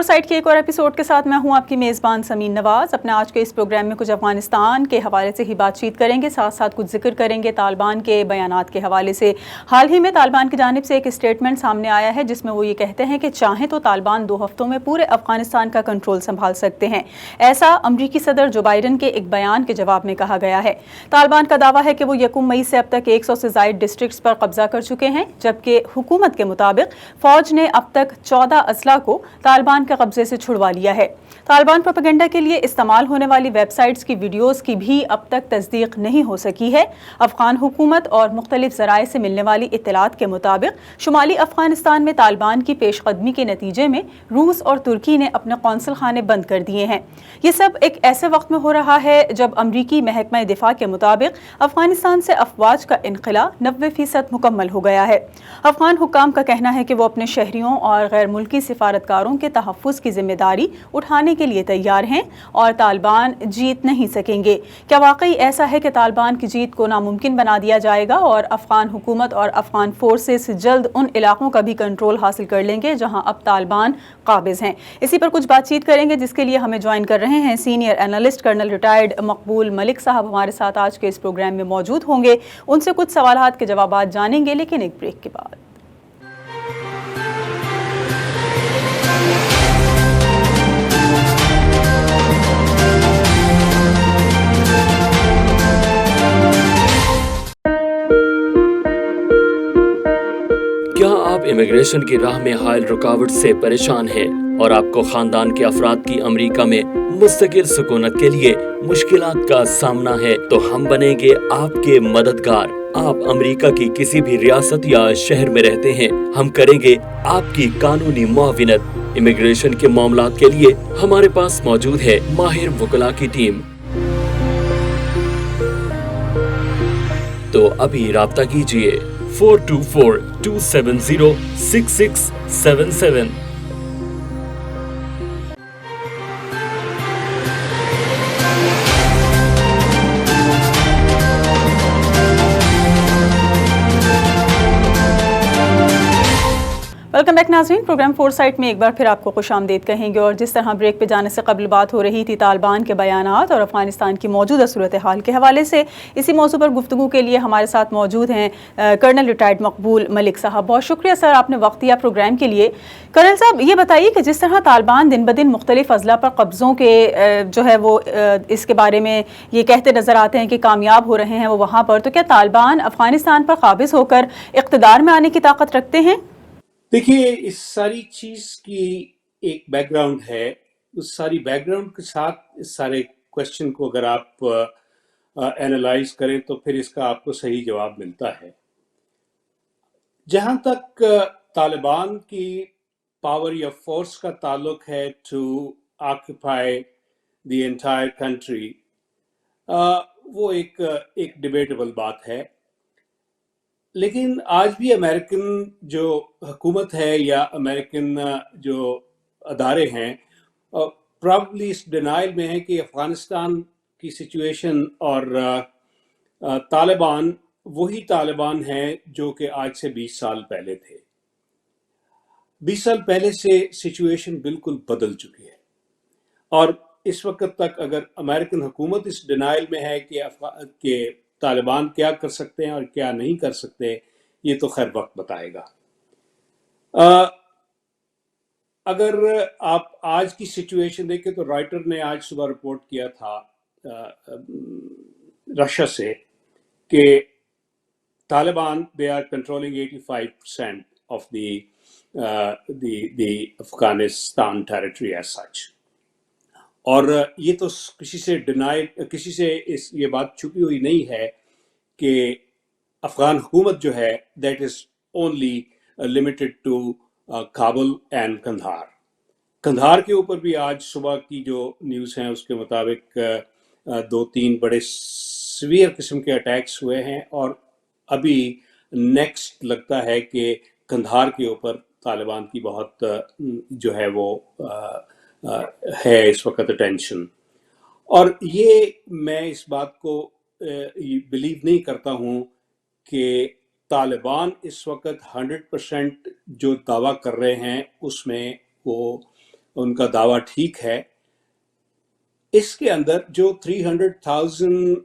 Four site کے ایک اور ایپیسوڈ کے ساتھ میں ہوں آپ کی میزبان سمین نواز. اپنے آج کے اس پروگرام میں کچھ افغانستان کے حوالے سے ہی بات چیت کریں گے, ساتھ ساتھ کچھ ذکر کریں گے طالبان کے بیانات کے حوالے سے. حال ہی میں طالبان کی جانب سے ایک اسٹیٹمنٹ سامنے آیا ہے جس میں وہ یہ کہتے ہیں کہ چاہیں تو طالبان 2 ہفتوں میں پورے افغانستان کا کنٹرول سنبھال سکتے ہیں. ایسا امریکی صدر جو بائیڈن کے ایک بیان کے جواب میں کہا گیا ہے. طالبان کا دعویٰ ہے کہ وہ 1 مئی سے اب تک 100 سے زائد ڈسٹرکٹس پر قبضہ کر چکے ہیں, جبکہ حکومت کے مطابق فوج نے اب تک 14 اسلحہ کو طالبان کے قبضے سے چھڑوا لیا ہے. طالبان پروپیگنڈا کے لیے استعمال ہونے والی ویب سائٹس کی ویڈیوز کی بھی اب تک تصدیق نہیں ہو سکی ہے. افغان حکومت اور مختلف ذرائع سے ملنے والی اطلاعات کے مطابق شمالی افغانستان میں طالبان کی پیش قدمی کے نتیجے میں روس اور ترکی نے اپنے قونصل خانے بند کر دیے ہیں. یہ سب ایک ایسے وقت میں ہو رہا ہے جب امریکی محکمہ دفاع کے مطابق افغانستان سے افواج کا انخلا 90% مکمل ہو گیا ہے. افغان حکام کا کہنا ہے کہ وہ اپنے شہریوں اور غیر ملکی سفارتکاروں کے تحفظ کی ذمہ داری اٹھانے کے لیے تیار ہیں اور طالبان جیت نہیں سکیں گے. کیا واقعی ایسا ہے کہ طالبان کی جیت کو ناممکن بنا دیا جائے گا اور افغان حکومت اور افغان فورسز جلد ان علاقوں کا بھی کنٹرول حاصل کر لیں گے جہاں اب طالبان قابض ہیں؟ اسی پر کچھ بات چیت کریں گے, جس کے لیے ہمیں جوائن کر رہے ہیں سینئر اینالسٹ کرنل ریٹائرڈ مقبول ملک صاحب. ہمارے ساتھ آج کے اس پروگرام میں موجود ہوں گے, ان سے کچھ سوالات کے جوابات جانیں گے, لیکن ایک بریک کے بعد. کیا آپ امیگریشن کی راہ میں حائل رکاوٹ سے پریشان ہیں اور آپ کو خاندان کے افراد کی امریکہ میں مستقل سکونت کے لیے مشکلات کا سامنا ہے؟ تو ہم بنیں گے آپ کے مددگار. آپ امریکہ کی کسی بھی ریاست یا شہر میں رہتے ہیں, ہم کریں گے آپ کی قانونی معاونت. امیگریشن کے معاملات کے لیے ہمارے پاس موجود ہے ماہر وکلاء کی ٹیم. تو ابھی رابطہ کیجیے 4242706677. ویلکم بیک ناظرین. پروگرام فور سائٹ میں ایک بار پھر آپ کو خوش آمدید کہیں گے, اور جس طرح بریک پہ جانے سے قبل بات ہو رہی تھی طالبان کے بیانات اور افغانستان کی موجودہ صورتحال کے حوالے سے, اسی موضوع پر گفتگو کے لیے ہمارے ساتھ موجود ہیں کرنل ریٹائرڈ مقبول ملک صاحب. بہت شکریہ سر, آپ نے وقت دیا پروگرام کے لیے. کرنل صاحب, یہ بتائیے کہ جس طرح طالبان دن بدن مختلف اضلاع پر قبضوں کے جو ہے وہ اس کے بارے میں یہ کہتے نظر آتے ہیں کہ کامیاب ہو رہے ہیں وہ وہاں پر, تو کیا طالبان افغانستان پر قابض ہو کر اقتدار میں آنے کی طاقت رکھتے ہیں؟ دیکھیے, اس ساری چیز کی ایک بیک گراؤنڈ ہے. اس ساری بیک گراؤنڈ کے ساتھ اس سارے کوشچن کو اگر آپ اینالائز کریں تو پھر اس کا آپ کو صحیح جواب ملتا ہے. جہاں تک طالبان کی پاور یا فورس کا تعلق ہے to occupy the entire country, وہ ایک ڈیبیٹیبل بات ہے. لیکن آج بھی امریکن جو حکومت ہے یا امریکن جو ادارے ہیں پرابلی اس ڈینائل میں ہے کہ افغانستان کی سچویشن اور طالبان وہی طالبان ہیں جو کہ آج سے 20 سال پہلے تھے. 20 سال پہلے سے سچویشن بالکل بدل چکی ہے, اور اس وقت تک اگر امریکن حکومت اس ڈینائل میں ہے کہ طالبان کیا کر سکتے ہیں اور کیا نہیں کر سکتے, یہ تو خیر وقت بتائے گا. اگر آپ آج کی سچویشن دیکھیں تو رائٹر نے آج صبح رپورٹ کیا تھا رشیا سے کہ Taliban they are controlling 85% of the Afghanistan territory as such. اور یہ تو کسی سے یہ بات چھپی ہوئی نہیں ہے کہ افغان حکومت جو ہے that is only limited to Kabul and Kandahar. Kandahar کے اوپر بھی آج صبح کی جو نیوز ہیں اس کے مطابق 2-3 بڑے سیویئر قسم کے اٹیکس ہوئے ہیں, اور ابھی نیکسٹ لگتا ہے کہ قندھار کے اوپر طالبان کی بہت جو ہے وہ ہے اس وقت اٹینشن. اور یہ میں اس بات کو بلیو نہیں کرتا ہوں کہ طالبان اس وقت 100% جو دعویٰ کر رہے ہیں اس میں وہ ان کا دعویٰ ٹھیک ہے. اس کے اندر جو 300,000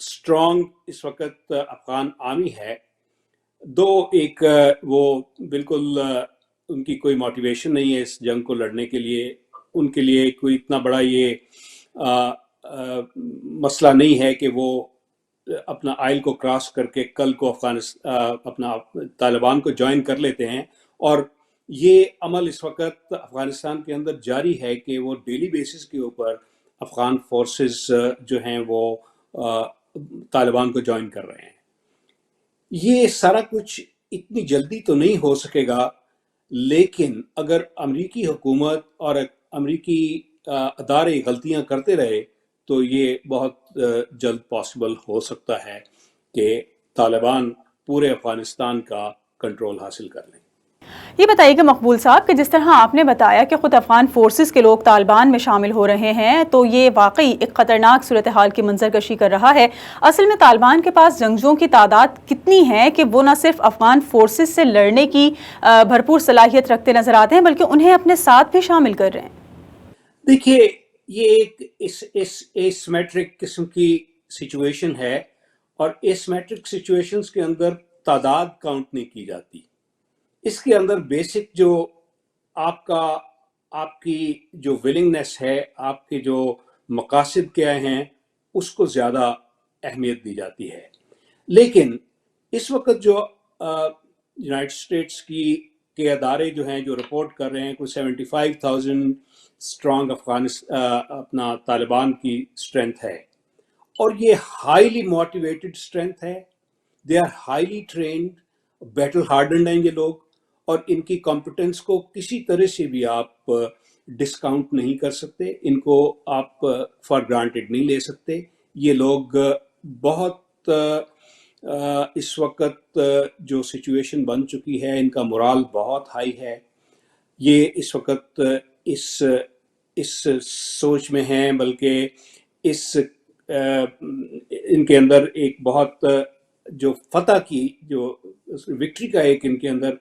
اسٹرانگ اس وقت افغان آرمی ہے، ایک وہ بالکل ان کی کوئی موٹیویشن نہیں ہے اس جنگ کو لڑنے کے لیے. ان کے لیے کوئی اتنا بڑا یہ مسئلہ نہیں ہے کہ وہ اپنا آئل کو کراس کر کے کل کو اپنا طالبان کو جوائن کر لیتے ہیں. اور یہ عمل اس وقت افغانستان کے اندر جاری ہے کہ وہ ڈیلی بیسس کے اوپر افغان فورسز جو ہیں وہ طالبان کو جوائن کر رہے ہیں. یہ سارا کچھ اتنی جلدی تو نہیں ہو سکے گا، لیکن اگر امریکی حکومت اور امریکی ادارے غلطیاں کرتے رہے تو یہ بہت جلد پاسبل ہو سکتا ہے کہ طالبان پورے افغانستان کا کنٹرول حاصل کر لیں. یہ بتائیے کہ مقبول صاحب کہ جس طرح آپ نے بتایا کہ خود افغان فورسز کے لوگ طالبان میں شامل ہو رہے ہیں، تو یہ واقعی ایک خطرناک صورتحال کی منظر کشی کر رہا ہے. اصل میں طالبان کے پاس جنگجوؤں کی تعداد کتنی ہے کہ وہ نہ صرف افغان فورسز سے لڑنے کی بھرپور صلاحیت رکھتے نظر آتے ہیں بلکہ انہیں اپنے ساتھ بھی شامل کر رہے ہیں؟ دیکھیے، یہ ایک ایسمیٹرک قسم کی سچویشن ہے، اور ایسمیٹرک سچویشنز کے اندر تعداد کاؤنٹ نہیں کی جاتی. اس کے اندر بیسک جو آپ کی جو ولنگنس ہے، آپ کے جو مقاصد کیا ہیں، اس کو زیادہ اہمیت دی جاتی ہے. لیکن اس وقت جو یونائٹڈ اسٹیٹس کے ادارے جو ہیں جو رپورٹ کر رہے ہیں، کوئی 75,000 اسٹرانگ اپنا طالبان کی اسٹرینتھ ہے، اور یہ ہائیلی موٹیویٹڈ اسٹرینتھ ہے. They are highly trained, battle hardened ہیں یہ لوگ، اور ان کی کمپٹنس کو کسی طرح سے بھی آپ ڈسکاؤنٹ نہیں کر سکتے، ان کو آپ فار گرانٹیڈ نہیں لے سکتے. یہ لوگ بہت اس وقت جو سچویشن بن چکی ہے، ان کا مورال بہت ہائی ہے. یہ اس وقت اس سوچ میں ہیں، بلکہ ان کے اندر ایک بہت جو فتح کی جو وکٹری کا ایک ان کے اندر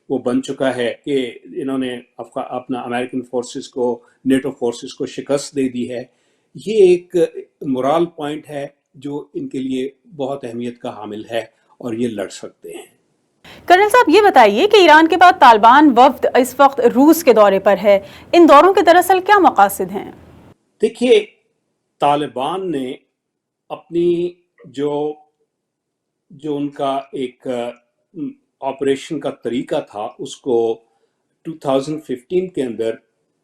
وہ بن چکا ہے کہ انہوں نے اپنا امریکن فورسز کو، نیٹو فورسز کو شکست دے دی ہے. یہ ایک مورال پوائنٹ ہے جو ان کے لیے بہت اہمیت کا حامل ہے، اور یہ لڑ سکتے ہیں. کرنل صاحب، یہ بتائیے کہ ایران کے بعد طالبان وفد اس وقت روس کے دورے پر ہے، ان دوروں کے دراصل کیا مقاصد ہیں؟ دیکھیے، طالبان نے اپنی جو ان کا ایک آپریشن کا طریقہ تھا، اس کو 2015 کے اندر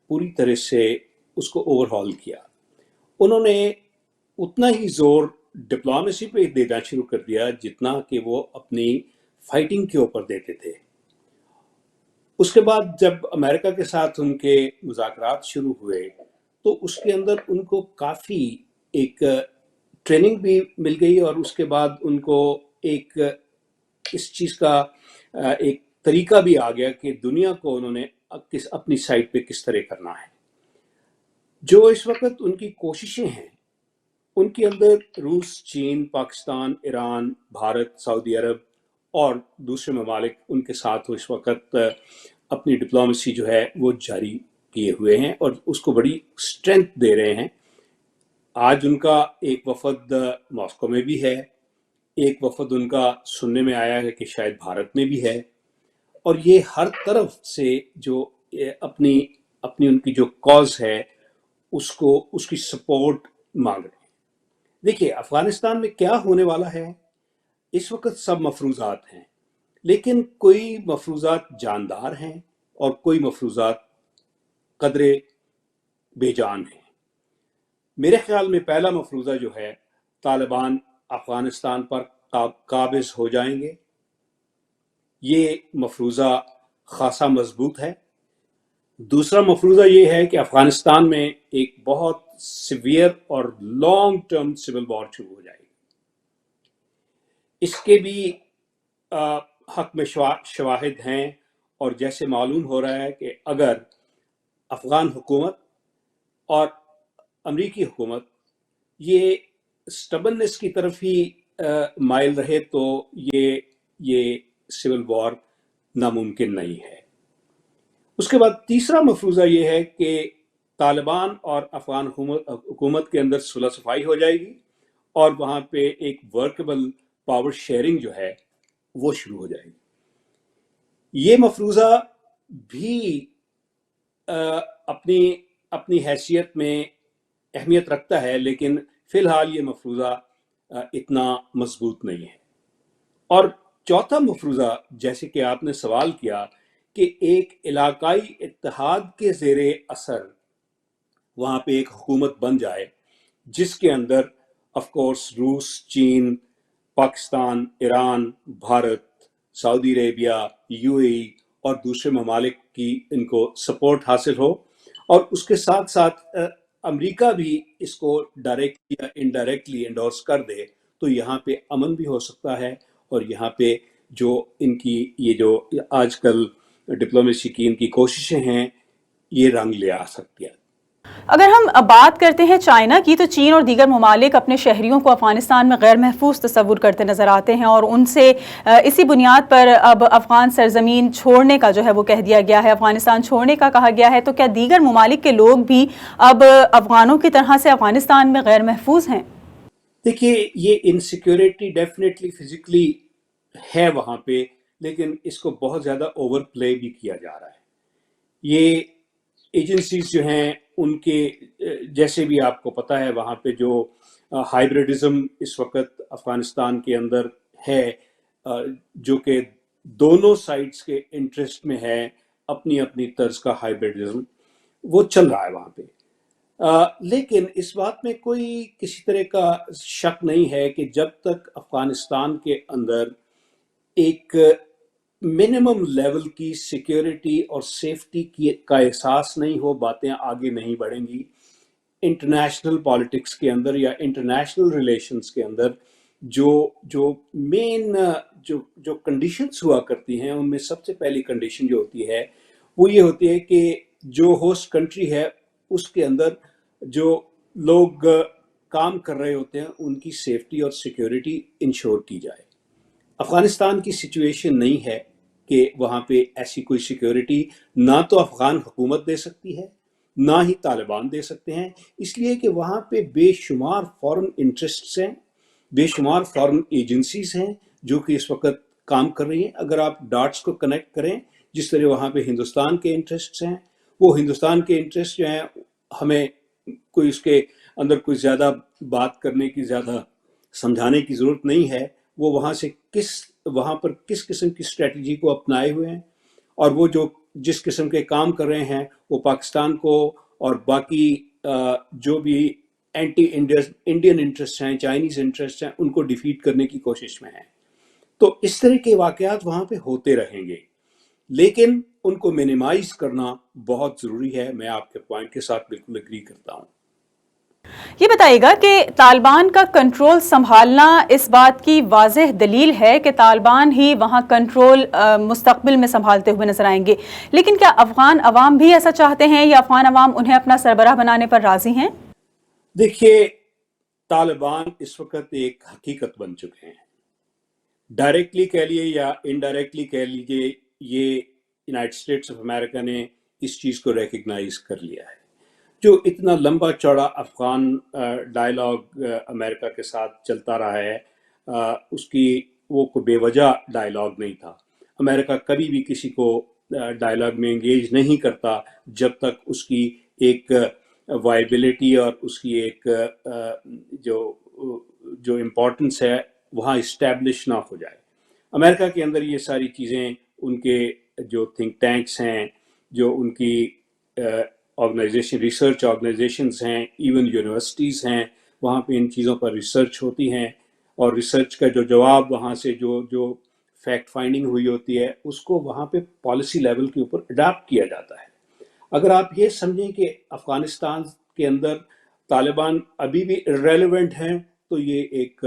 پوری طرح سے اس کو اوور ہال کیا. انہوں نے اتنا ہی زور ڈپلومیسی پہ دینا شروع کر دیا جتنا کہ وہ اپنی فائٹنگ کے اوپر دیتے تھے. اس کے بعد جب امریکہ کے ساتھ ان کے مذاکرات شروع ہوئے تو اس کے اندر ان کو کافی ایک ٹریننگ بھی مل گئی، اور اس کے بعد ان کو ایک اس چیز کا ایک طریقہ بھی آ گیا کہ دنیا کو انہوں نے اپنی سائڈ پہ کس طرح کرنا ہے. جو اس وقت ان کی کوششیں ہیں، ان کے اندر روس، چین، پاکستان، ایران، بھارت، سعودی عرب اور دوسرے ممالک ان کے ساتھ اس وقت اپنی ڈپلومیسی جو ہے وہ جاری کیے ہوئے ہیں، اور اس کو بڑی اسٹرینتھ دے رہے ہیں. آج ان کا ایک وفد ماسکو میں بھی ہے، ایک وفد ان کا سننے میں آیا ہے کہ شاید بھارت میں بھی ہے، اور یہ ہر طرف سے جو اپنی ان کی جو کاز ہے اس کی سپورٹ مانگ رہے ہیں. دیکھیے، افغانستان میں کیا ہونے والا ہے، اس وقت سب مفروضات ہیں، لیکن کوئی مفروضات جاندار ہیں اور کوئی مفروضات قدرے بے جان ہیں. میرے خیال میں پہلا مفروضہ جو ہے، طالبان افغانستان پر قابض ہو جائیں گے. یہ مفروضہ خاصا مضبوط ہے. دوسرا مفروضہ یہ ہے کہ افغانستان میں ایک بہت سیویئر اور لانگ ٹرم سول وار شروع ہو جائے گی. اس کے بھی حق میں شواہد ہیں، اور جیسے معلوم ہو رہا ہے کہ اگر افغان حکومت اور امریکی حکومت یہ سٹبنس کی طرف ہی مائل رہے تو یہ سول وار ناممکن نہیں ہے. اس کے بعد تیسرا مفروضہ یہ ہے کہ طالبان اور افغان حکومت کے اندر صلح صفائی ہو جائے گی اور وہاں پہ ایک ورکبل پاور شیئرنگ جو ہے وہ شروع ہو جائے گی۔ یہ مفروضہ بھی اپنی حیثیت میں اہمیت رکھتا ہے، لیکن فی الحال یہ مفروضہ اتنا مضبوط نہیں ہے۔ اور چوتھا مفروضہ، جیسے کہ آپ نے سوال کیا کہ ایک علاقائی اتحاد کے زیر اثر وہاں پہ ایک حکومت بن جائے جس کے اندر آف کورس روس، چین، پاکستان، ایران، بھارت، سعودی عربیہ، یو اے ای اور دوسرے ممالک کی ان کو سپورٹ حاصل ہو، اور اس کے ساتھ ساتھ امریکہ بھی اس کو ڈائریکٹلی یا انڈائریکٹلی انڈورس کر دے، تو یہاں پہ امن بھی ہو سکتا ہے، اور یہاں پہ جو ان کی یہ جو آج کل ڈپلومیسی کی ان کی کوششیں ہیں یہ رنگ لے آ سکتی ہیں۔ اگر ہم بات کرتے ہیں چائنا کی، تو چین اور دیگر ممالک اپنے شہریوں کو افغانستان میں غیر محفوظ تصور کرتے نظر آتے ہیں، اور ان سے اسی بنیاد پر اب افغان سرزمین چھوڑنے کا جو ہے وہ کہہ دیا گیا ہے، افغانستان چھوڑنے کا کہا گیا ہے۔ تو کیا دیگر ممالک کے لوگ بھی اب افغانوں کی طرح سے افغانستان میں غیر محفوظ ہیں؟ دیکھیے، یہ انسیکیورٹی ڈیفینیٹلی فزیکلی ہے وہاں پہ، لیکن اس کو بہت زیادہ اوور پلے بھی کیا جا رہا ہے۔ یہ ایجنسیز جو ہیں ان کے جیسے بھی آپ کو پتہ ہے وہاں پہ جو ہائیبریڈزم اس وقت افغانستان کے اندر ہے، جو کہ دونوں سائڈز کے انٹرسٹ میں ہے، اپنی اپنی طرز کا ہائیبریڈزم وہ چل رہا ہے وہاں پہ۔ لیکن اس بات میں کوئی کسی طرح کا شک نہیں ہے کہ جب تک افغانستان کے اندر ایک منیمم لیول کی سیکیورٹی اور سیفٹی کا احساس نہیں ہو، باتیں آگے نہیں بڑھیں گی۔ انٹرنیشنل پالیٹکس کے اندر یا انٹرنیشنل ریلیشنز کے اندر جو مین جو کنڈیشنز ہوا کرتی ہیں، ان میں سب سے پہلی کنڈیشن جو ہوتی ہے وہ یہ ہوتی ہے کہ جو ہوسٹ کنٹری ہے اس کے اندر جو لوگ کام کر رہے ہوتے ہیں ان کی سیفٹی اور سیکیورٹی انشور کی جائے۔ افغانستان کی سچویشن نہیں ہے کہ وہاں پہ ایسی کوئی سیکیورٹی نہ تو افغان حکومت دے سکتی ہے، نہ ہی طالبان دے سکتے ہیں، اس لیے کہ وہاں پہ بے شمار فارن انٹرسٹس ہیں، بے شمار فارن ایجنسیز ہیں جو کہ اس وقت کام کر رہی ہیں۔ اگر آپ ڈاٹس کو کنیکٹ کریں، جس طرح وہاں پہ ہندوستان کے انٹرسٹس ہیں، وہ ہندوستان کے انٹرسٹ جو ہیں ہمیں کوئی اس کے اندر کوئی زیادہ بات کرنے کی، زیادہ سمجھانے کی ضرورت نہیں ہے۔ وہ وہاں پر کس قسم کی اسٹریٹجی کو اپنائے ہوئے ہیں، اور وہ جس قسم کے کام کر رہے ہیں وہ پاکستان کو اور باقی جو بھی اینٹی انڈین انٹرسٹ ہیں، چائنیز انٹرسٹ ہیں، ان کو ڈیفیٹ کرنے کی کوشش میں ہیں۔ تو اس طرح کے واقعات وہاں پہ ہوتے رہیں گے، لیکن ان کو منیمائز کرنا بہت ضروری ہے۔ میں آپ کے پوائنٹ کے ساتھ بالکل اگری کرتا ہوں۔ یہ بتائیے گا کہ طالبان کا کنٹرول سنبھالنا اس بات کی واضح دلیل ہے کہ طالبان ہی وہاں کنٹرول مستقبل میں سنبھالتے ہوئے نظر آئیں گے، لیکن کیا افغان عوام بھی ایسا چاہتے ہیں یا افغان عوام انہیں اپنا سربراہ بنانے پر راضی ہیں؟ دیکھیے، طالبان اس وقت ایک حقیقت بن چکے ہیں، ڈائریکٹلی کہہ لیے یا انڈائریکٹلی کہہ لیجیے، یہ یونائٹڈ اسٹیٹس آف امریکہ نے اس چیز کو ریکگنائز کر لیا ہے۔ جو اتنا لمبا چوڑا افغان ڈائلاگ امریکہ کے ساتھ چلتا رہا ہے، اس کی وہ کوئی بے وجہ ڈائلاگ نہیں تھا۔ امریکہ کبھی بھی کسی کو ڈائلاگ میں انگیج نہیں کرتا جب تک اس کی ایک وائبلٹی اور اس کی ایک جو امپورٹنس ہے وہاں اسٹیبلش نہ ہو جائے۔ امریکہ کے اندر یہ ساری چیزیں، ان کے جو تھنک ٹینکس ہیں، جو ان کی آرگنائزیشن، ریسرچ آرگنائزیشنز ہیں، ایون یونیورسٹیز ہیں، وہاں پہ ان چیزوں پر ریسرچ ہوتی ہیں، اور ریسرچ کا جو جواب وہاں سے جو فیکٹ فائنڈنگ ہوئی ہوتی ہے اس کو وہاں پہ پالیسی لیول کے اوپر اڈاپٹ کیا جاتا ہے۔ اگر آپ یہ سمجھیں کہ افغانستان کے اندر طالبان ابھی بھی ریلیونٹ ہیں تو یہ ایک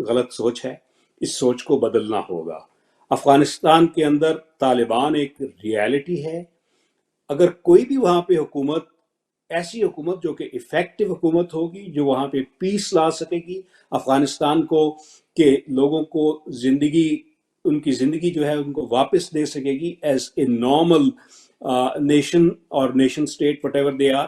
غلط سوچ ہے، اس سوچ کو بدلنا ہوگا۔ افغانستان کے اندر طالبان ایک ریالٹی ہے۔ اگر کوئی بھی وہاں پہ حکومت، ایسی حکومت جو کہ افیکٹو حکومت ہوگی، جو وہاں پہ پیس لا سکے گی، افغانستان کو کے لوگوں کو زندگی ان کی زندگی جو ہے ان کو واپس دے سکے گی ایز اے نارمل نیشن اور nation state whatever they are.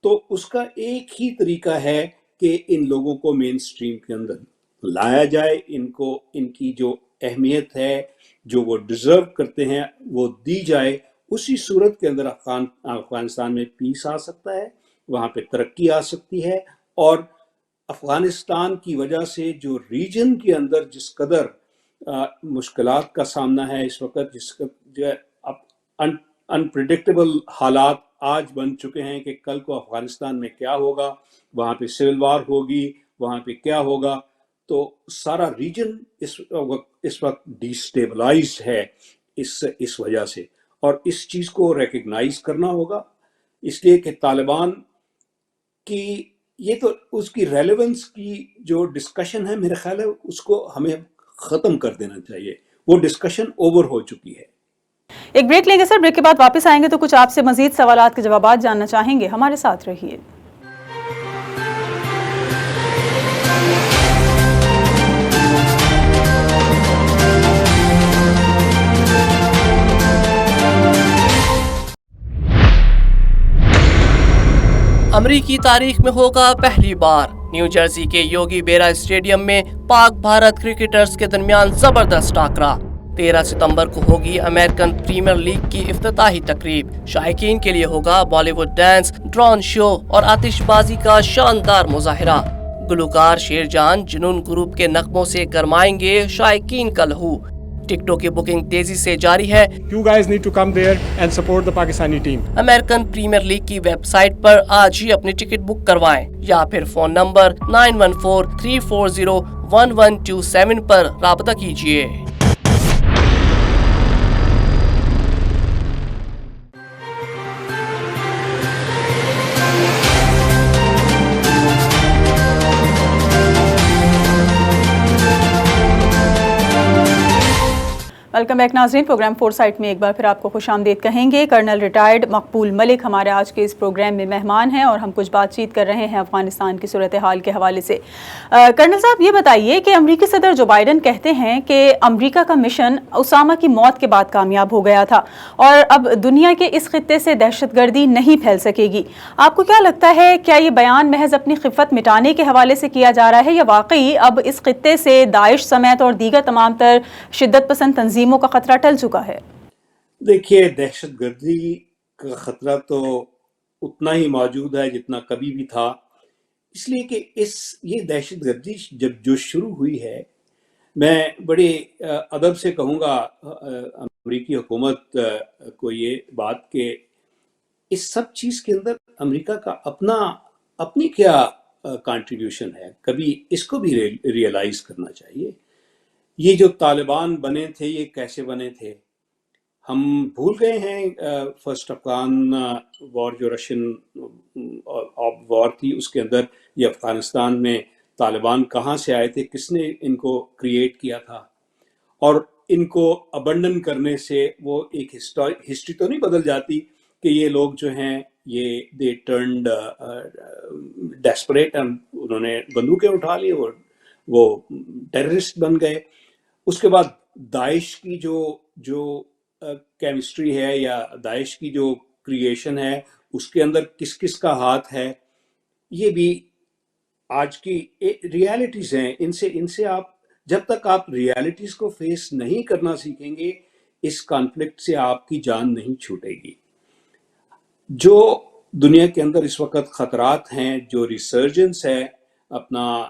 تو اس کا ایک ہی طریقہ ہے کہ ان لوگوں کو مین اسٹریم کے اندر لایا جائے, ان کو ان کی جو اہمیت ہے, جو وہ ڈیزرو کرتے ہیں, وہ دی جائے. اسی صورت کے اندر افغانستان میں پیس آ سکتا ہے, وہاں پہ ترقی آ سکتی ہے. اور افغانستان کی وجہ سے جو ریجن کے اندر جس قدر مشکلات کا سامنا ہے اس وقت, جس جو انپریڈکٹیبل حالات آج بن چکے ہیں کہ کل کو افغانستان میں کیا ہوگا, وہاں پہ سول وار ہوگی, وہاں پہ کیا ہوگا. تو سارا ریجن اس وقت ڈی سٹیبلائزڈ ہے اس وجہ سے, اور اس چیز کو ریکگنائز کرنا ہوگا. اس لیے کہ طالبان کی یہ تو اس کی ریلیونس کی جو ڈسکشن ہے, میرا خیال ہے اس کو ہمیں ختم کر دینا چاہیے. وہ ڈسکشن اوور ہو چکی ہے. ایک بریک لیں گے سر, بریک کے بعد واپس آئیں گے تو کچھ آپ سے مزید سوالات کے جوابات جاننا چاہیں گے. ہمارے ساتھ رہیے. امریکی تاریخ میں ہوگا پہلی بار نیو جرسی کے یوگی بیرا اسٹیڈیم میں پاک بھارت کرکٹرز کے درمیان زبردست ٹاکرا. 13 ستمبر کو ہوگی امریکن پریمیئر لیگ کی افتتاحی تقریب. شائقین کے لیے ہوگا بالی ووڈ ڈانس, ڈرون شو اور آتش بازی کا شاندار مظاہرہ. گلوکار شیر جان جنون گروپ کے نغموں سے گرمائیں گے شائقین کا لہو. ٹکٹوں کی بکنگ تیزی سے جاری ہے. You guys need to come there and support the Pakistani team. American premier league کی ویب سائٹ پر آج ہی اپنی ٹکٹ بک کروائیں یا پھر فون نمبر 9143401127 پر رابطہ کیجیے. ویلکم بیک ناظرین. پروگرام فور سائٹ میں ایک بار پھر آپ کو خوش آمدید کہیں گے. کرنل ریٹائرڈ مقبول ملک ہمارے آج کے اس پروگرام میں مہمان ہیں اور ہم کچھ بات چیت کر رہے ہیں افغانستان کی صورتحال کے حوالے سے. کرنل صاحب یہ بتائیے کہ امریکی صدر جو بائیڈن کہتے ہیں کہ امریکہ کا مشن اسامہ کی موت کے بعد کامیاب ہو گیا تھا اور اب دنیا کے اس خطے سے دہشت گردی نہیں پھیل سکے گی. آپ کو کیا لگتا ہے, کیا یہ بیان محض اپنی خفت مٹانے کے حوالے سے کیا جا رہا ہے یا واقعی اب اس خطے سے داعش سمیت اور دیگر تمام تر شدت پسند تنظیموں کا خطرہ ٹل چکا ہے؟ دیکھیے, دہشت گردی کا خطرہ تو اتنا ہی موجود ہے جتنا کبھی بھی تھا. اس لیے کہ یہ دہشت گردی جو شروع ہوئی ہے, میں بڑے ادب سے کہوں گا امریکی حکومت کو یہ بات کہ اس سب چیز کے اندر امریکہ کا اپنی کیا کنٹریبیوشن ہے, کبھی اس کو بھی ریئلائز کرنا چاہیے. یہ جو طالبان بنے تھے یہ کیسے بنے تھے؟ ہم بھول گئے ہیں فرسٹ افغان وار جو رشین وار تھی, اس کے اندر یہ افغانستان میں طالبان کہاں سے آئے تھے, کس نے ان کو کریٹ کیا تھا, اور ان کو ابنڈن کرنے سے وہ ایک ہسٹری تو نہیں بدل جاتی کہ یہ لوگ جو ہیں یہ دے ٹرنڈ ڈیسپریٹ, انہوں نے بندوقیں اٹھا لی اور وہ ٹیررسٹ بن گئے. اس کے بعد داعش کی جو کیمسٹری ہے یا داعش کی جو کریشن ہے, اس کے اندر کس کس کا ہاتھ ہے, یہ بھی آج کی ریالٹیز ہیں. ان سے آپ جب تک آپ ریالٹیز کو فیس نہیں کرنا سیکھیں گے, اس کانفلکٹ سے آپ کی جان نہیں چھوٹے گی. جو دنیا کے اندر اس وقت خطرات ہیں, جو ریسرجنس ہے اپنا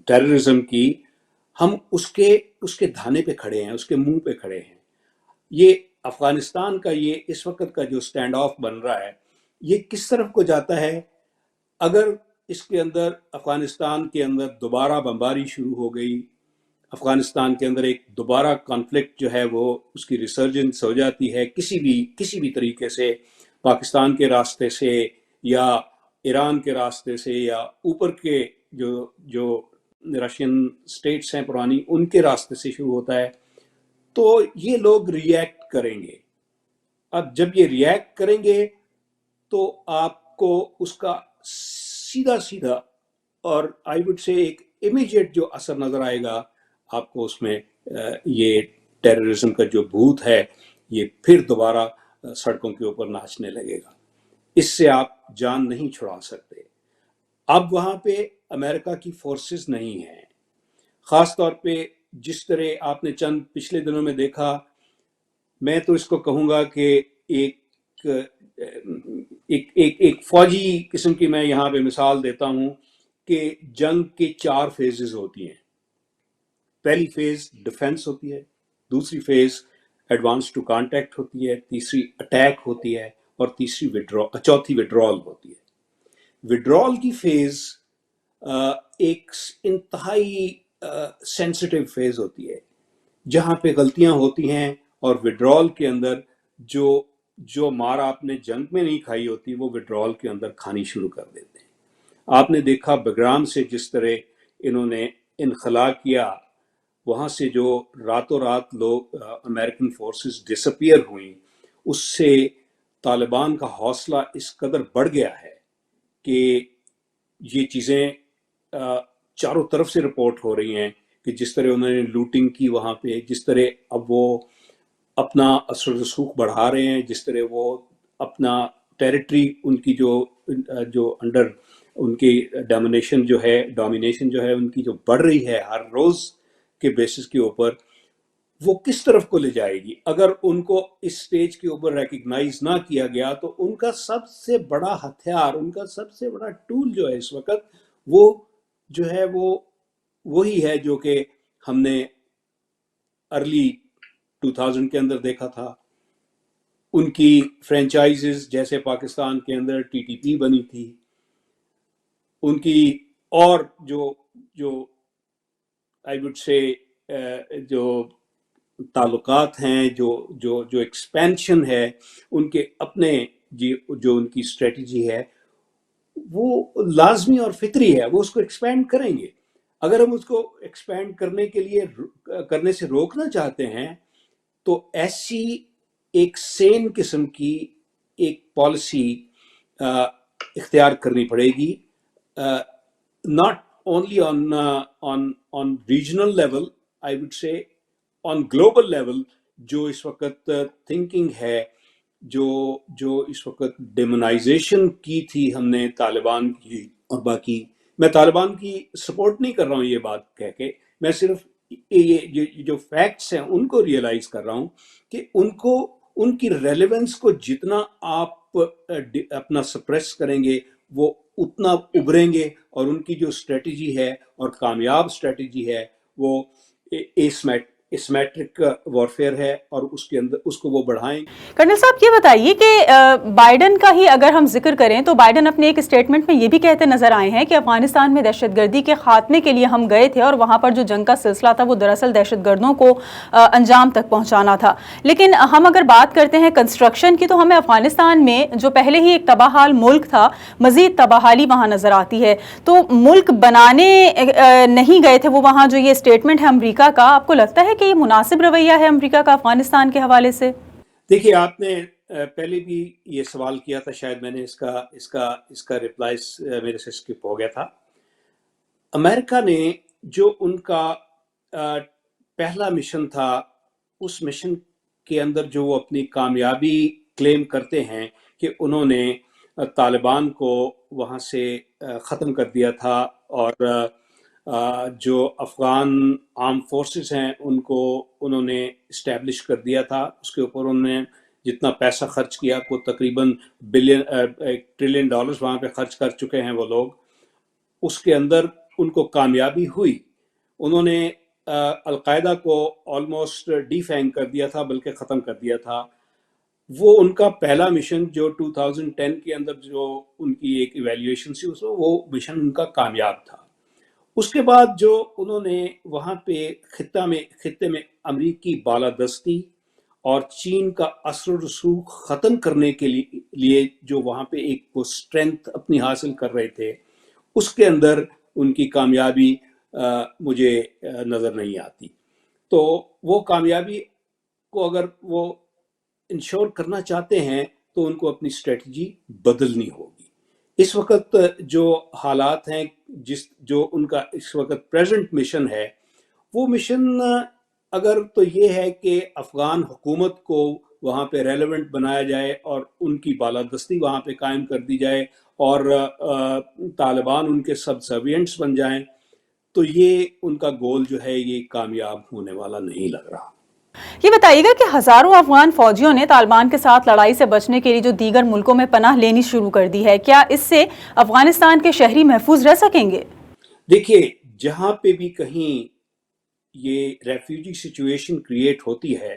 ٹیررزم کی, ہم اس کے دھانے پہ کھڑے ہیں, اس کے منہ پہ کھڑے ہیں. یہ افغانستان کا یہ اس وقت کا جو سٹینڈ آف بن رہا ہے, یہ کس طرف کو جاتا ہے؟ اگر اس کے اندر افغانستان کے اندر دوبارہ بمباری شروع ہو گئی, افغانستان کے اندر ایک دوبارہ کانفلکٹ جو ہے وہ اس کی ریسرجنس ہو جاتی ہے کسی بھی طریقے سے, پاکستان کے راستے سے یا ایران کے راستے سے یا اوپر کے جو رشین سٹیٹس ہیں پرانی, ان کے راستے سے شروع ہوتا ہے, تو یہ لوگ ریئیکٹ کریں گے. اب جب یہ ریئیکٹ کریں گے تو آپ کو اس کا سیدھا اور آئی وڈ سے ایک امیجیٹ جو اثر نظر آئے گا آپ کو اس میں یہ ٹیررزم کا جو بھوت ہے یہ پھر دوبارہ سڑکوں کے اوپر ناچنے لگے گا. اس سے آپ جان نہیں چھڑا سکتے. اب وہاں پہ امریکہ کی فورسز نہیں ہیں. خاص طور پہ جس طرح آپ نے چند پچھلے دنوں میں دیکھا، میں تو اس کو کہوں گا کہ ایک فوجی قسم کی میں یہاں پہ مثال دیتا ہوں کہ جنگ کے 4 فیزز ہوتی ہیں. پہلی فیز ڈیفنس ہوتی ہے، دوسری فیز ایڈوانس ٹو کانٹیکٹ ہوتی ہے، تیسری اٹیک ہوتی ہے، اور چوتھی وڈرال ہوتی ہے. وڈرال کی فیز ایک انتہائی سینسٹیو فیز ہوتی ہے جہاں پہ غلطیاں ہوتی ہیں، اور وڈرال کے اندر جو مار آپ نے جنگ میں نہیں کھائی ہوتی وہ وڈرال کے اندر کھانی شروع کر دیتے ہیں. آپ نے دیکھا بگرام سے جس طرح انہوں نے انخلا کیا، وہاں سے جو راتوں رات لوگ امریکن فورسز ڈسپیئر ہوئیں، اس سے طالبان کا حوصلہ اس قدر بڑھ گیا ہے کہ یہ چیزیں چاروں طرف سے رپورٹ ہو رہی ہیں کہ جس طرح انہوں نے لوٹنگ کی وہاں پہ، جس طرح اب وہ اپنا اثر و رسوخ بڑھا رہے ہیں، جس طرح وہ اپنا ٹیریٹری ان کی جو انڈر ان کی ڈومینیشن جو ہے ان کی جو بڑھ رہی ہے ہر روز کے بیسس کے اوپر، وہ کس طرف کو لے جائے گی. اگر ان کو اس سٹیج کے اوپر ریکگنائز نہ کیا گیا تو ان کا سب سے بڑا ہتھیار، ان کا سب سے بڑا ٹول جو ہے اس وقت، وہ جو ہے وہ وہی ہے جو کہ ہم نے ارلی 2000 کے اندر دیکھا تھا. ان کی فرینچائزز جیسے پاکستان کے اندر ٹی ٹی پی بنی تھی، ان کی اور جو آئی وڈ سے جو تعلقات ہیں، جو ایکسپینشن ہے، ان کے اپنے جو ان کی اسٹریٹجی ہے وہ لازمی اور فطری ہے، وہ اس کو ایکسپینڈ کریں گے. اگر ہم اس کو ایکسپینڈ کرنے سے روکنا چاہتے ہیں تو ایسی ایک سین قسم کی ایک پالیسی اختیار کرنی پڑے گی، not only on regional level, I would say on global level. جو اس وقت تھنکنگ ہے، جو اس وقت ڈیمونائزیشن کی تھی ہم نے طالبان کی، اور باقی میں طالبان کی سپورٹ نہیں کر رہا ہوں یہ بات کہہ کے، میں صرف یہ جو فیکٹس ہیں ان کو ریئلائز کر رہا ہوں کہ ان کی ریلیونس کو جتنا آپ اپنا سپریس کریں گے وہ اتنا ابھریں گے، اور ان کی جو اسٹریٹجی ہے اور کامیاب اسٹریٹجی ہے وہ اسمیٹرک وارفیئر ہے، اور اس کے اندر اس کو وہ بڑھائیں. کرنل صاحب یہ بتائیے کہ بائیڈن کا ہی اگر ہم ذکر کریں تو بائیڈن اپنے ایک اسٹیٹمنٹ میں یہ بھی کہتے نظر آئے ہیں کہ افغانستان میں دہشت گردی کے خاتمے کے لیے ہم گئے تھے، اور وہاں پر جو جنگ کا سلسلہ تھا وہ دراصل دہشت گردوں کو انجام تک پہنچانا تھا. لیکن ہم اگر بات کرتے ہیں کنسٹرکشن کی تو ہمیں افغانستان میں جو پہلے ہی ایک تباہال ملک تھا، مزید تباہالی وہاں نظر آتی ہے. تو ملک بنانے نہیں گئے تھے وہ وہاں، جو یہ اسٹیٹمنٹ ہے امریکہ کا، آپ کو لگتا ہے کہ یہ مناسب رویہ ہے امریکہ کا افغانستان کے حوالے سے؟ دیکھیے، آپ نے پہلے بھی یہ سوال کیا تھا، شاید میں نے اس کا ریپلائی میرے سے اسکپ ہو گیا تھا. امریکہ نے جو ان کا پہلا مشن تھا، اس مشن کے اندر جو وہ اپنی کامیابی کلیم کرتے ہیں کہ انہوں نے طالبان کو وہاں سے ختم کر دیا تھا، اور جو افغان آرم فورسز ہیں ان کو انہوں نے اسٹیبلش کر دیا تھا. اس کے اوپر انہوں نے جتنا پیسہ خرچ کیا، کو تقریباً $1 ٹریلین وہاں پہ خرچ کر چکے ہیں وہ لوگ. اس کے اندر ان کو کامیابی ہوئی. انہوں نے القاعدہ کو آلموسٹ ڈی فینگ کر دیا تھا، بلکہ ختم کر دیا تھا. وہ ان کا پہلا مشن جو 2010 کے اندر جو ان کی ایک ایویلیویشن سی، وہ مشن ان کا کامیاب تھا. اس کے بعد جو انہوں نے وہاں پہ خطے میں امریکی بالادستی اور چین کا اثر و رسوخ ختم کرنے کے لیے جو وہاں پہ ایک وہ اسٹرینتھ اپنی حاصل کر رہے تھے، اس کے اندر ان کی کامیابی مجھے نظر نہیں آتی. تو وہ کامیابی کو اگر وہ انشور کرنا چاہتے ہیں تو ان کو اپنی اسٹریٹجی بدلنی ہوگی. اس وقت جو حالات ہیں، جو ان کا اس وقت پریزنٹ مشن ہے، وہ مشن اگر تو یہ ہے کہ افغان حکومت کو وہاں پہ ریلیونٹ بنایا جائے اور ان کی بالادستی وہاں پہ قائم کر دی جائے اور طالبان ان کے سبسروینٹس بن جائیں، تو یہ ان کا گول جو ہے یہ کامیاب ہونے والا نہیں لگ رہا۔ یہ بتائیے گا کہ ہزاروں افغان فوجیوں نے طالبان کے ساتھ لڑائی سے بچنے کے لیے جو دیگر ملکوں میں پناہ لینی شروع کر دی ہے، کیا اس سے افغانستان کے شہری محفوظ رہ سکیں گے؟ دیکھیے، جہاں پہ بھی کہیں یہ ریفیوجی سچویشن کریٹ ہوتی ہے،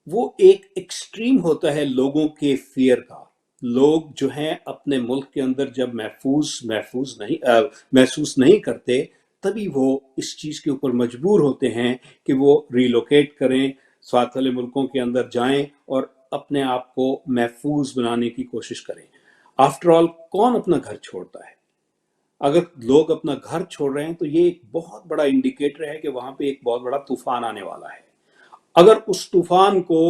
وہ ایک ایکسٹریم ہوتا ہے لوگوں کے فیئر کا۔ لوگ جو ہیں اپنے ملک کے اندر جب محسوس نہیں کرتے، تبھی وہ اس چیز کے اوپر مجبور ہوتے ہیں کہ وہ ریلوکیٹ کریں، ساتھ والے ملکوں کے اندر جائیں اور اپنے آپ کو محفوظ بنانے کی کوشش کریں۔ آفٹر آل کون اپنا گھر چھوڑتا ہے؟ اگر لوگ اپنا گھر چھوڑ رہے ہیں تو یہ ایک بہت بڑا انڈیکیٹر ہے کہ وہاں پہ ایک بہت بڑا طوفان آنے والا ہے۔ اگر اس طوفان کو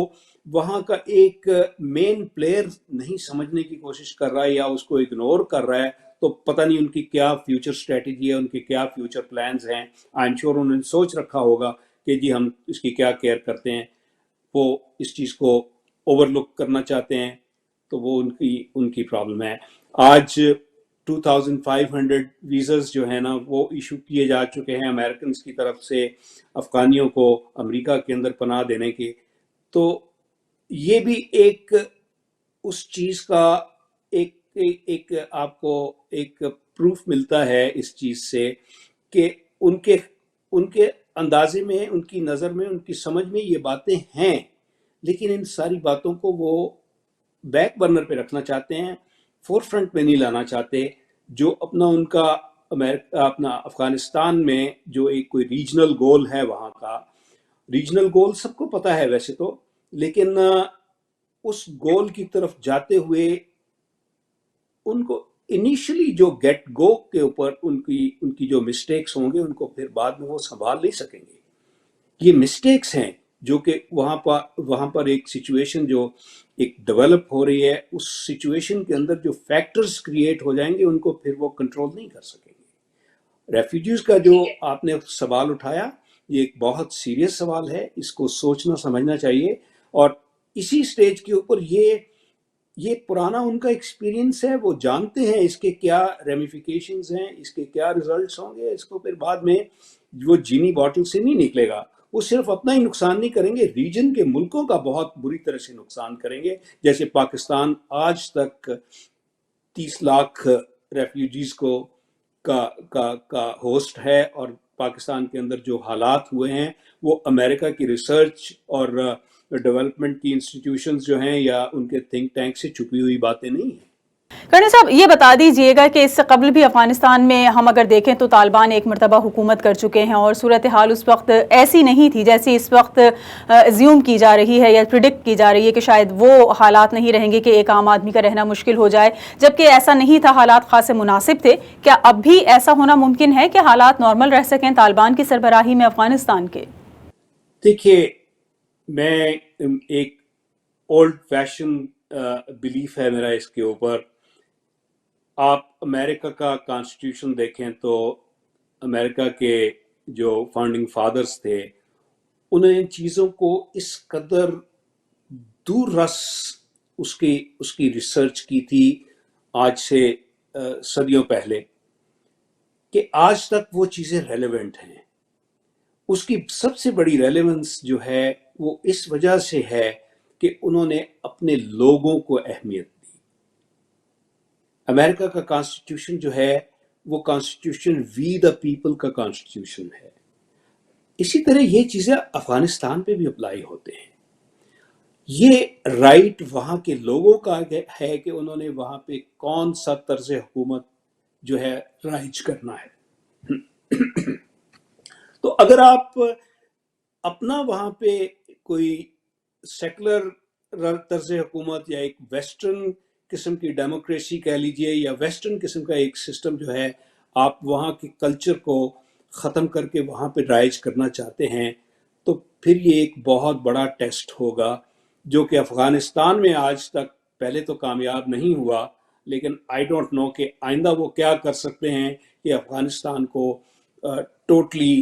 وہاں کا ایک مین پلیئر نہیں سمجھنے کی کوشش کر رہا ہے یا اس کو اگنور کر رہا ہے، تو پتہ نہیں ان کی کیا فیوچر اسٹریٹجی ہے، ان کے کیا فیوچر پلانز ہیں۔ آئی ایم شیور انہوں نے سوچ رکھا ہوگا کہ جی ہم اس کی کیا کیئر کرتے ہیں، وہ اس چیز کو اوور لک کرنا چاہتے ہیں، تو وہ ان کی پرابلم ہے۔ آج 2500 ویزاز جو ہیں نا وہ ایشو کیے جا چکے ہیں امریکنز کی طرف سے افغانیوں کو امریکہ کے اندر پناہ دینے کے، تو یہ بھی ایک اس چیز کا ایک آپ کو ایک پروف ملتا ہے اس چیز سے کہ ان کے اندازے میں، ان کی نظر میں، ان کی سمجھ میں یہ باتیں ہیں، لیکن ان ساری باتوں کو وہ بیک برنر پہ رکھنا چاہتے ہیں، فور فرنٹ پہ نہیں لانا چاہتے۔ جو اپنا افغانستان میں جو ایک کوئی ریجنل گول ہے، وہاں کا ریجنل گول سب کو پتہ ہے ویسے تو، لیکن اس گول کی طرف جاتے ہوئے ان کو انیشلی جو گیٹ گو کے اوپر ان کی جو مسٹیکس ہوں گے، ان کو پھر بعد میں وہ سنبھال نہیں سکیں گے۔ یہ مسٹیکس ہیں جو کہ وہاں پر ایک سچویشن جو ایک ڈیولپ ہو رہی ہے، اس سچویشن کے اندر جو فیکٹرز کریٹ ہو جائیں گے، ان کو پھر وہ کنٹرول نہیں کر سکیں گے۔ ریفیوجیز کا جو آپ نے سوال اٹھایا، یہ ایک بہت سیریس سوال ہے، اس کو سوچنا سمجھنا چاہیے، اور اسی سٹیج کے اوپر یہ پرانا ان کا ایکسپیرینس ہے، وہ جانتے ہیں اس کے کیا ریمیفیکیشنز ہیں، اس کے کیا ریزلٹس ہوں گے۔ اس کو پھر بعد میں وہ جینی باٹل سے نہیں نکلے گا، وہ صرف اپنا ہی نقصان نہیں کریں گے، ریجن کے ملکوں کا بہت بری طرح سے نقصان کریں گے۔ جیسے پاکستان آج تک 30 لاکھ ریفیوجیز کا ہوسٹ ہے، اور پاکستان کے اندر جو حالات ہوئے ہیں وہ امریکہ کی ریسرچ اور ڈیولپمنٹ کی انسٹیٹیوشنز جو ہیں یا ان کے تھنک ٹینک سے چھپی ہوئی باتیں نہیں ہیں۔ کرنل صاحب، یہ بتا دیجئے گا کہ اس سے قبل بھی افغانستان میں ہم اگر دیکھیں تو طالبان ایک مرتبہ حکومت کر چکے ہیں، اور صورتحال اس وقت ایسی نہیں تھی جیسی اس وقت ایزیوم کی جا رہی ہے یا پریڈکٹ کی جا رہی ہے کہ شاید وہ حالات نہیں رہیں گے کہ ایک عام آدمی کا رہنا مشکل ہو جائے، جبکہ ایسا نہیں تھا، حالات خاصے مناسب تھے۔ کیا اب بھی ایسا ہونا ممکن ہے کہ حالات نارمل رہ سکیں طالبان کی سربراہی میں افغانستان کے؟ دیکھیے، میں ایک اولڈ فیشن بلیف ہے میرا اس کے اوپر۔ آپ امریکہ کا کانسٹیٹیوشن دیکھیں تو امریکہ کے جو فاؤنڈنگ فادرز تھے، انہوں نے چیزوں کو اس قدر دور رس اس کی ریسرچ کی تھی آج سے صدیوں پہلے، کہ آج تک وہ چیزیں ریلیونٹ ہیں۔ اس کی سب سے بڑی ریلیونس جو ہے وہ اس وجہ سے ہے کہ انہوں نے اپنے لوگوں کو اہمیت دی۔ امریکہ کا کانسٹیٹیوشن جو ہے وہ کانسٹیٹیوشن وی دا پیپل کا کانسٹیٹیوشن ہے۔ اسی طرح یہ چیزیں افغانستان پہ بھی اپلائی ہوتے ہیں۔ یہ رائٹ وہاں کے لوگوں کا ہے کہ انہوں نے وہاں پہ کون سا طرز حکومت جو ہے رائج کرنا ہے۔ تو اگر آپ اپنا وہاں پہ کوئی سیکولر طرز حکومت یا ایک ویسٹرن قسم کی ڈیموکریسی کہہ لیجئے یا ویسٹرن قسم کا ایک سسٹم جو ہے، آپ وہاں کے کلچر کو ختم کر کے وہاں پہ رائج کرنا چاہتے ہیں، تو پھر یہ ایک بہت بڑا ٹیسٹ ہوگا، جو کہ افغانستان میں آج تک پہلے تو کامیاب نہیں ہوا، لیکن آئی ڈونٹ نو کہ آئندہ وہ کیا کر سکتے ہیں کہ افغانستان کو ٹوٹلی